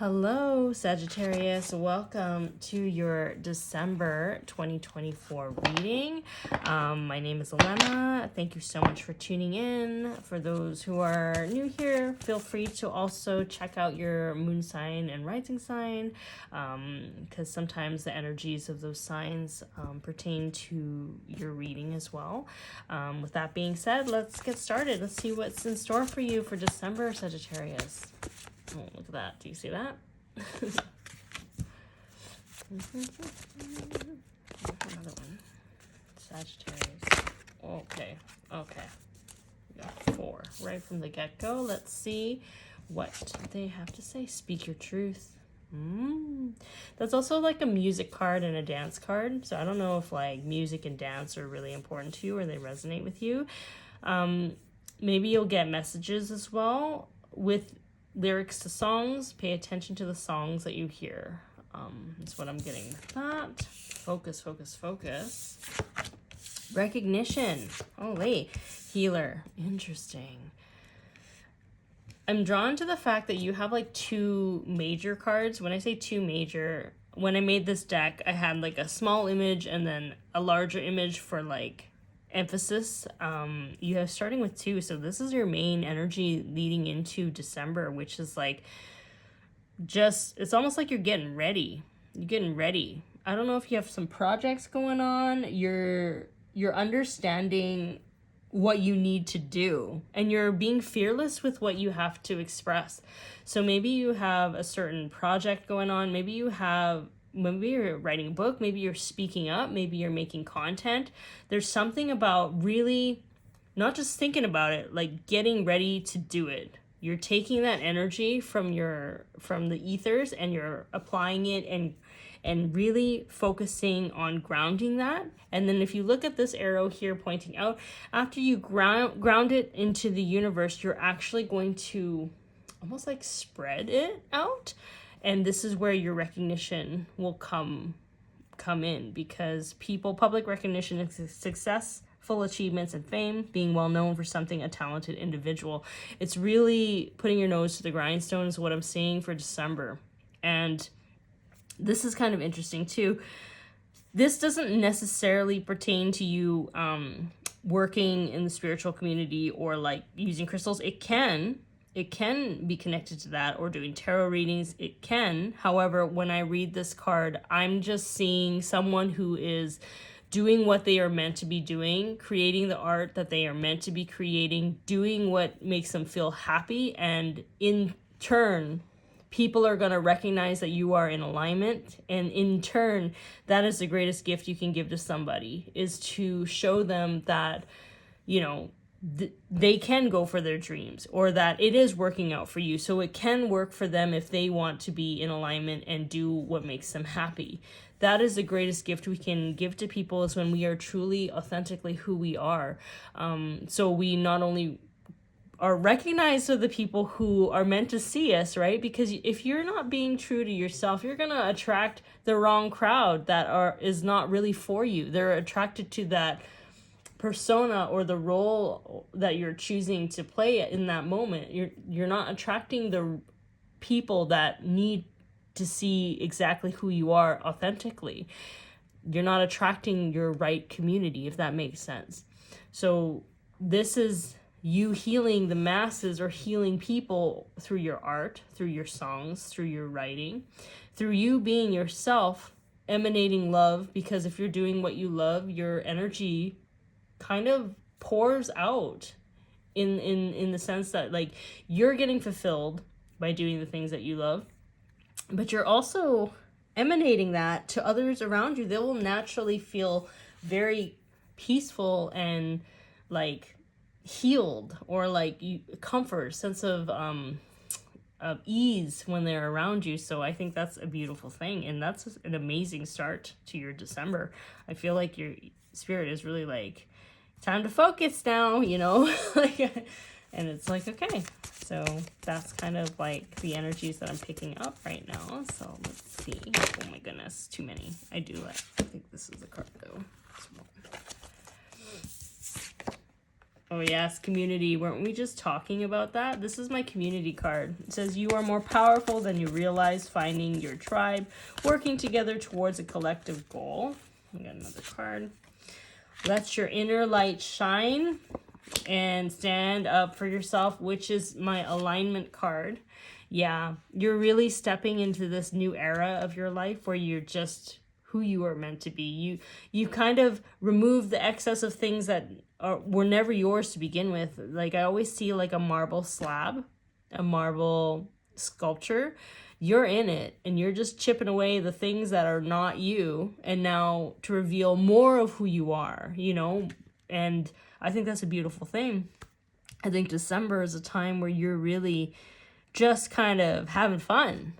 Hello, Sagittarius. Welcome to your December 2024 reading. My name is Ellena. Thank you so much for tuning in. For those who are new here, feel free to also check out your moon sign and rising sign, because sometimes the energies of those signs pertain to your reading as well. With that being said, let's get started. Let's see what's in store for you for December, Sagittarius. Oh, look at that. Do you see that? Another one. Sagittarius. Okay. We got 4 right from the get-go. Let's see what they have to say. Speak your truth. That's also like a music card and a dance card. So I don't know if like music and dance are really important to you or they resonate with you. Maybe you'll get messages as well with lyrics to songs. Pay attention to the songs that you hear. That's what I'm getting with that. Focus. Recognition. Oh, wait. Healer. Interesting. I'm drawn to the fact that you have like 2 major cards. When I say 2 major, when I made this deck, I had like a small image and then a larger image for like emphasis. You have starting with 2, so this is your main energy leading into December, which is like it's almost like you're getting ready. I don't know if you have some projects going on. You're understanding what you need to do and you're being fearless with what you have to express. So maybe you have a certain project going on. Maybe you're writing a book, maybe you're speaking up, maybe you're making content. There's something about really not just thinking about it, like getting ready to do it. You're taking that energy from the ethers and you're applying it and really focusing on grounding that. And then if you look at this arrow here pointing out, after you ground it into the universe, you're actually going to almost like spread it out. And this is where your recognition will come in, because public recognition is successful achievements and fame, being well known for something, a talented individual. It's really putting your nose to the grindstone is what I'm seeing for December. And this is kind of interesting too. This doesn't necessarily pertain to you working in the spiritual community or like using crystals. It can be connected to that, or doing tarot readings. It can. However, when I read this card, I'm just seeing someone who is doing what they are meant to be doing, creating the art that they are meant to be creating, doing what makes them feel happy. And in turn, people are going to recognize that you are in alignment. And in turn, that is the greatest gift you can give to somebody, is to show them that, they can go for their dreams, or that it is working out for you. So it can work for them if they want to be in alignment and do what makes them happy. That is the greatest gift we can give to people, is when we are truly authentically who we are. So we not only are recognized of the people who are meant to see us, right? Because if you're not being true to yourself, you're going to attract the wrong crowd that is not really for you. They're attracted to that persona or the role that you're choosing to play in that moment. You're not attracting the people that need to see exactly who you are authentically. You're not attracting your right community, if that makes sense. So this is you healing the masses, or healing people through your art, through your songs, through your writing, through you being yourself, emanating love. Because if you're doing what you love, your energy kind of pours out in the sense that like you're getting fulfilled by doing the things that you love, but you're also emanating that to others around you. They will naturally feel very peaceful and like healed, or like comfort, sense of ease when they're around you. So I think that's a beautiful thing, and that's an amazing start to your December. I feel like your spirit is really like, time to focus now, and it's like, okay. So that's kind of like the energies that I'm picking up right now. So let's see. Oh my goodness, too many. I think this is the card though. Oh yes, community. Weren't we just talking about that? This is my community card. It says you are more powerful than you realize, finding your tribe, working together towards a collective goal. We got another card. Let your inner light shine and stand up for yourself, which is my alignment card. Yeah, you're really stepping into this new era of your life where you're just who you are meant to be. You kind of remove the excess of things that were never yours to begin with. Like I always see like a marble slab, a marble sculpture. You're in it and you're just chipping away the things that are not you, and now to reveal more of who you are, you know? And I think that's a beautiful thing. I think December is a time where you're really just kind of having fun.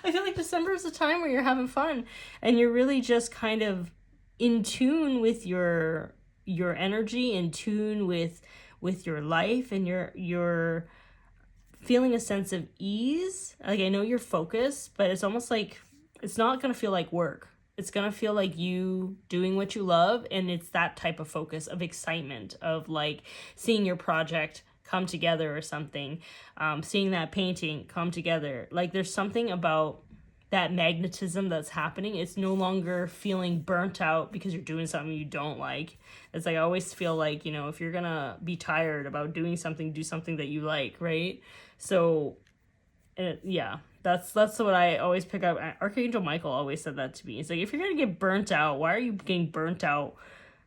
I feel like December is a time where you're having fun and you're really just kind of in tune with your energy, in tune with your life, and you're feeling a sense of ease. Like I know you're focused, but it's almost like it's not going to feel like work. It's going to feel like you doing what you love, and it's that type of focus of excitement of like seeing your project come together or something, seeing that painting come together. Like there's something about that magnetism that's happening. It's no longer feeling burnt out because you're doing something you don't like. It's like I always feel like, you know, if you're gonna be tired about doing something, do something that you like, right? So yeah, that's what I always pick up. Archangel Michael always said that to me. It's like, if you're gonna get burnt out, why are you getting burnt out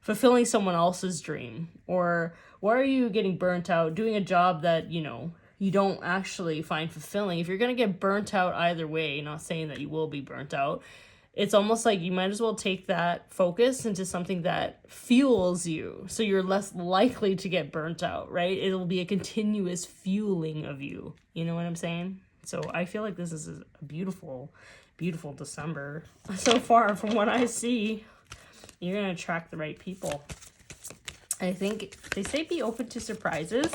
fulfilling someone else's dream? Or why are you getting burnt out doing a job that, you know, you don't actually find fulfilling? If you're going to get burnt out either way, not saying that you will be burnt out, it's almost like you might as well take that focus into something that fuels you, so you're less likely to get burnt out, right? It'll be a continuous fueling of you. You know what I'm saying? So I feel like this is a beautiful, beautiful December. So far from what I see, you're going to attract the right people. I think they say be open to surprises.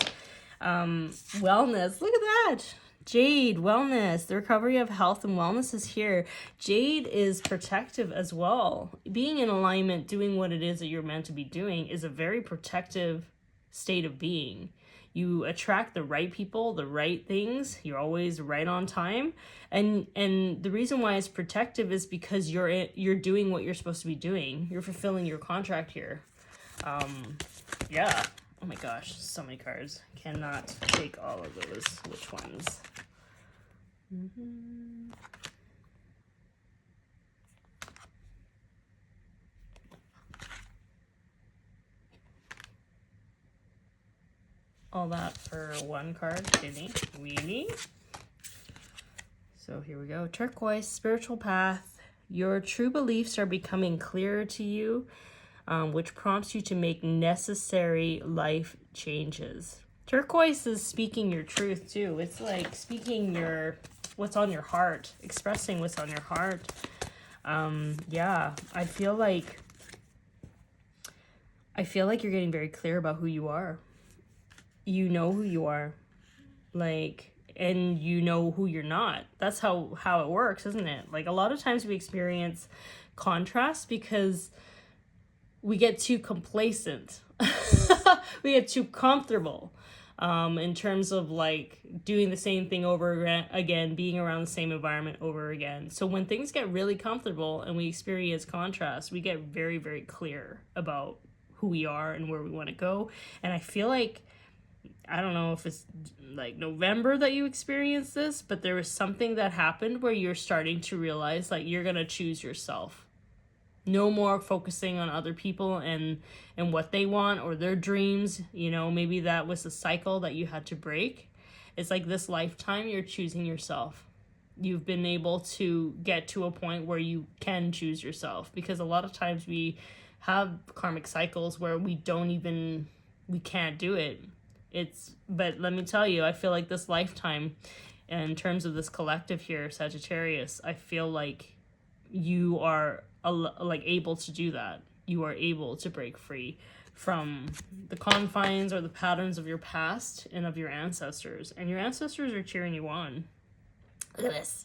Wellness, look at that. Jade, wellness, the recovery of health and wellness is here. Jade is protective as well. Being in alignment, doing what it is that you're meant to be doing is a very protective state of being. You attract the right people, the right things. You're always right on time. And the reason why it's protective is because you're doing what you're supposed to be doing. You're fulfilling your contract here. Yeah. Oh my gosh, so many cards. Cannot take all of those. Which ones? All that for one card. Tinny, weenie. So here we go. Turquoise, spiritual path. Your true beliefs are becoming clearer to you, which prompts you to make necessary life changes. Turquoise is speaking your truth too. It's like speaking what's on your heart, expressing what's on your heart. Yeah, I feel like you're getting very clear about who you are. You know who you are, like, and you know who you're not. That's how it works, isn't it? Like a lot of times we experience contrast because we get too complacent. We get too comfortable in terms of like doing the same thing over again, being around the same environment over again. So when things get really comfortable and we experience contrast, we get very, very clear about who we are and where we want to go. And I feel like, I don't know if it's like November that you experienced this, but there was something that happened where you're starting to realize like you're going to choose yourself. No more focusing on other people and what they want or their dreams. You know, maybe that was a cycle that you had to break. It's like this lifetime you're choosing yourself. You've been able to get to a point where you can choose yourself, because a lot of times we have karmic cycles where we can't do it. But let me tell you, I feel like this lifetime, in terms of this collective here, Sagittarius, I feel like you are like able to do that. You are able to break free from the confines or the patterns of your past and of your ancestors. And your ancestors are cheering you on. Look at this.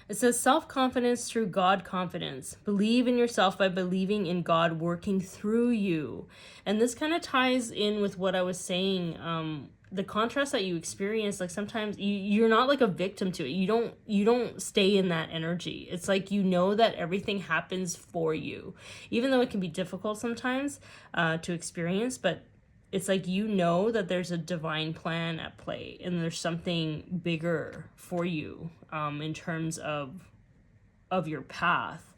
It says self-confidence through God confidence. Believe in yourself by believing in God working through you. And this kind of ties in with what I was saying. The contrast that you experience, like sometimes you're not like a victim to it. You don't stay in that energy. It's like you know that everything happens for you. Even though it can be difficult sometimes to experience, but it's like you know that there's a divine plan at play and there's something bigger for you in terms of your path.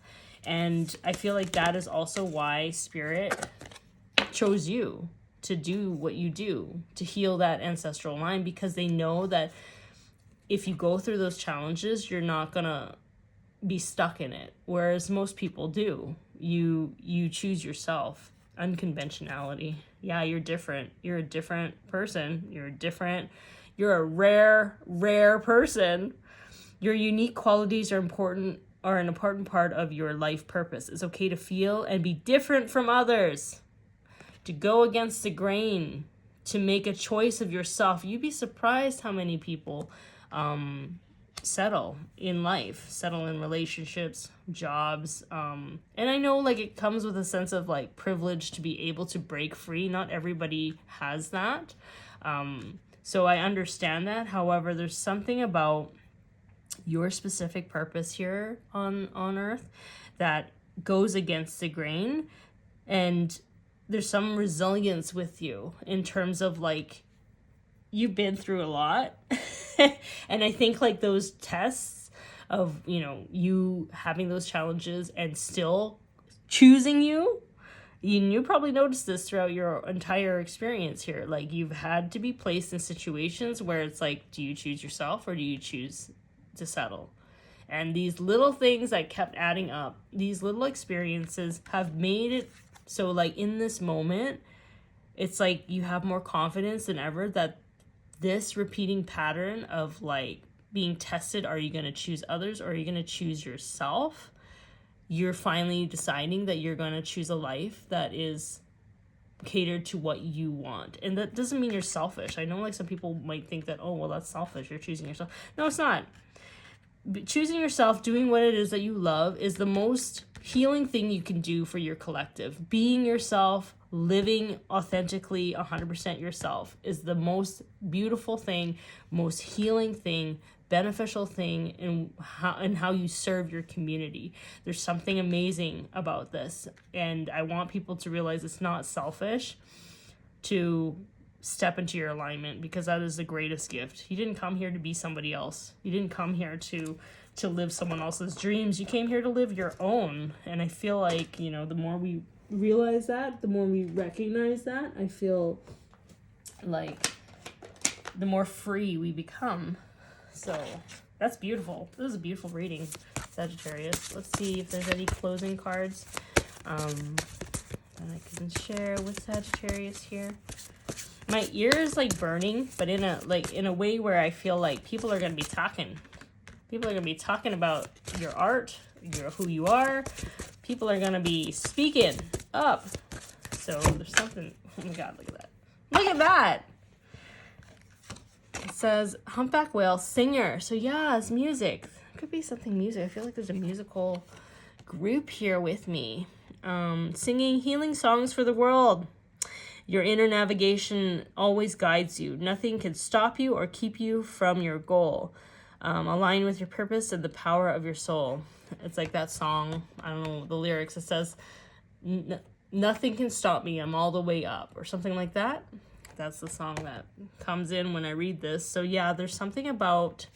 And I feel like that is also why Spirit chose you to do what you do, to heal that ancestral line, because they know that if you go through those challenges, you're not gonna be stuck in it. Whereas most people do. You choose yourself. Unconventionality. Yeah, you're different. You're a different person. You're a rare person. Your unique qualities are an important part of your life purpose. It's okay to feel and be different from others, to go against the grain, to make a choice of yourself. You'd be surprised how many people settle in life, settle in relationships, jobs. And I know like it comes with a sense of like privilege to be able to break free. Not everybody has that. So I understand that. However, there's something about your specific purpose here on Earth that goes against the grain, and there's some resilience with you in terms of like you've been through a lot. And I think like those tests of, you having those challenges and still choosing you probably noticed this throughout your entire experience here. Like you've had to be placed in situations where it's like, do you choose yourself or do you choose to settle? And these little things that kept adding up, these little experiences have made it so like in this moment, it's like you have more confidence than ever that this repeating pattern of like being tested, are you going to choose others or are you going to choose yourself? You're finally deciding that you're going to choose a life that is catered to what you want. And that doesn't mean you're selfish. I know like some people might think that, oh, well, that's selfish. You're choosing yourself. No, it's not. Choosing yourself, doing what it is that you love is the most healing thing you can do for your collective. Being yourself, living authentically 100% yourself is the most beautiful thing, most healing thing, beneficial thing in how you serve your community. There's something amazing about this, and I want people to realize it's not selfish to step into your alignment, because that is the greatest gift. You didn't come here to be somebody else. You didn't come here to live someone else's dreams. You came here to live your own. And I feel like, the more we realize that, the more we recognize that, I feel like the more free we become. So that's beautiful. This is a beautiful reading, Sagittarius. Let's see if there's any closing cards that I can share with Sagittarius here. My ear is like burning, but in a way where I feel like people are gonna be talking. People are gonna be talking about your art, who you are. People are gonna be speaking up. So there's something. Oh my God! Look at that! Look at that! It says humpback whale singer. So yeah, it's music. It could be something music. I feel like there's a musical group here with me, singing healing songs for the world. Your inner navigation always guides you. Nothing can stop you or keep you from your goal. Align with your purpose and the power of your soul. It's like that song. I don't know the lyrics. It says, nothing can stop me. I'm all the way up, or something like that. That's the song that comes in when I read this. So yeah, there's something about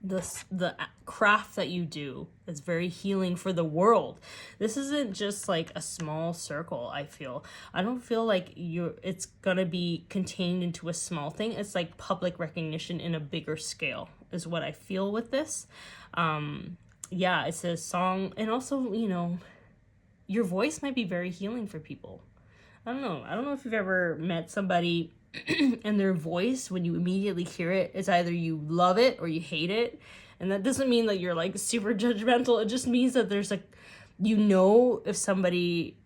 the craft that you do is very healing for the world. This isn't just like a small circle. I don't feel like it's gonna be contained into a small thing. It's like public recognition in a bigger scale is what I feel with this. Yeah, it's a song, and also your voice might be very healing for people. I don't know if you've ever met somebody and their voice, when you immediately hear it, it's either you love it or you hate it. And that doesn't mean that you're like super judgmental. It just means that there's like, if somebody,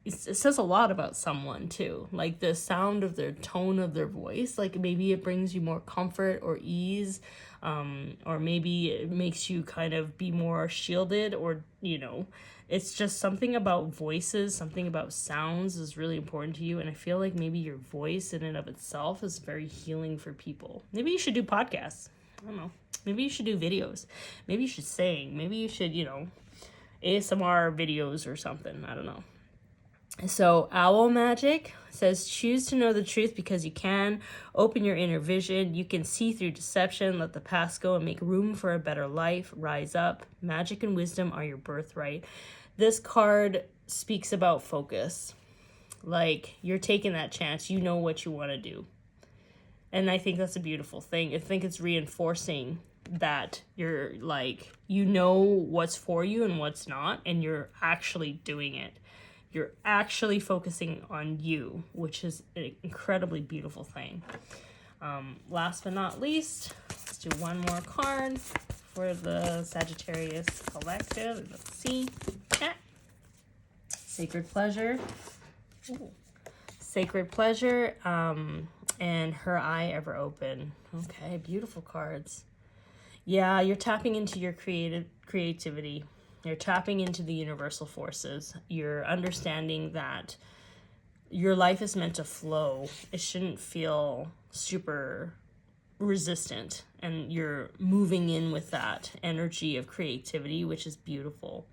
it says a lot about someone too. Like the sound of their tone of their voice, like maybe it brings you more comfort or ease. or maybe it makes you kind of be more shielded, or, you know, it's just something about voices, something about sounds is really important to you. And I feel like maybe your voice in and of itself is very healing for people. Maybe you should do podcasts. I don't know. Maybe you should do videos. Maybe you should sing. Maybe you should, you know, ASMR videos or something. I don't know. So Owl Magic says, choose to know the truth because you can. Open your inner vision. You can see through deception. Let the past go and make room for a better life. Rise up. Magic and wisdom are your birthright. This card speaks about focus. Like, you're taking that chance. You know what you want to do. And I think that's a beautiful thing. I think it's reinforcing that you're like, you know what's for you and what's not, and you're actually doing it. You're actually focusing on you, which is an incredibly beautiful thing. Last but not least, let's do one more card for the Sagittarius collective. Let's see. Yeah. Sacred Pleasure. Ooh. Sacred Pleasure. And Her Eye Ever Open. Okay, beautiful cards. Yeah, you're tapping into your creativity. You're tapping into the universal forces. You're understanding that your life is meant to flow. It shouldn't feel super resistant. And you're moving in with that energy of creativity, which is beautiful.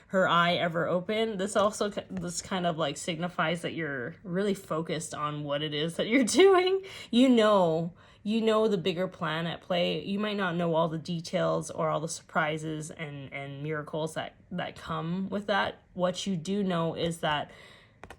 Her Eye Ever Open. This kind of like signifies that you're really focused on what it is that you're doing. You know the bigger plan at play. You might not know all the details or all the surprises and miracles that come with that. What you do know is that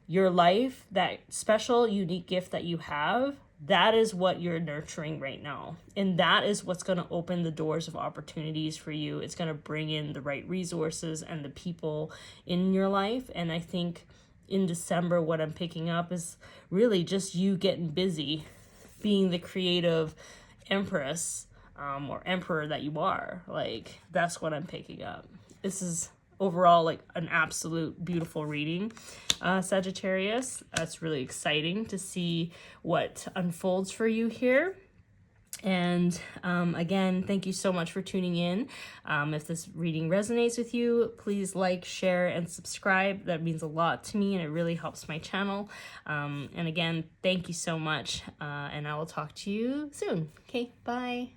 your life, that special, unique gift that you have, that is what you're nurturing right now. And that is what's going to open the doors of opportunities for you. It's going to bring in the right resources and the people in your life. And I think in December, what I'm picking up is really just you getting busy, being the creative empress or emperor that you are. Like, that's what I'm picking up. This is overall like an absolute beautiful reading, Sagittarius. That's really exciting to see what unfolds for you here. And again, thank you so much for tuning in. If this reading resonates with you, please like, share, and subscribe. That means a lot to me and it really helps my channel. And again, thank you so much. And I will talk to you soon. Okay, bye.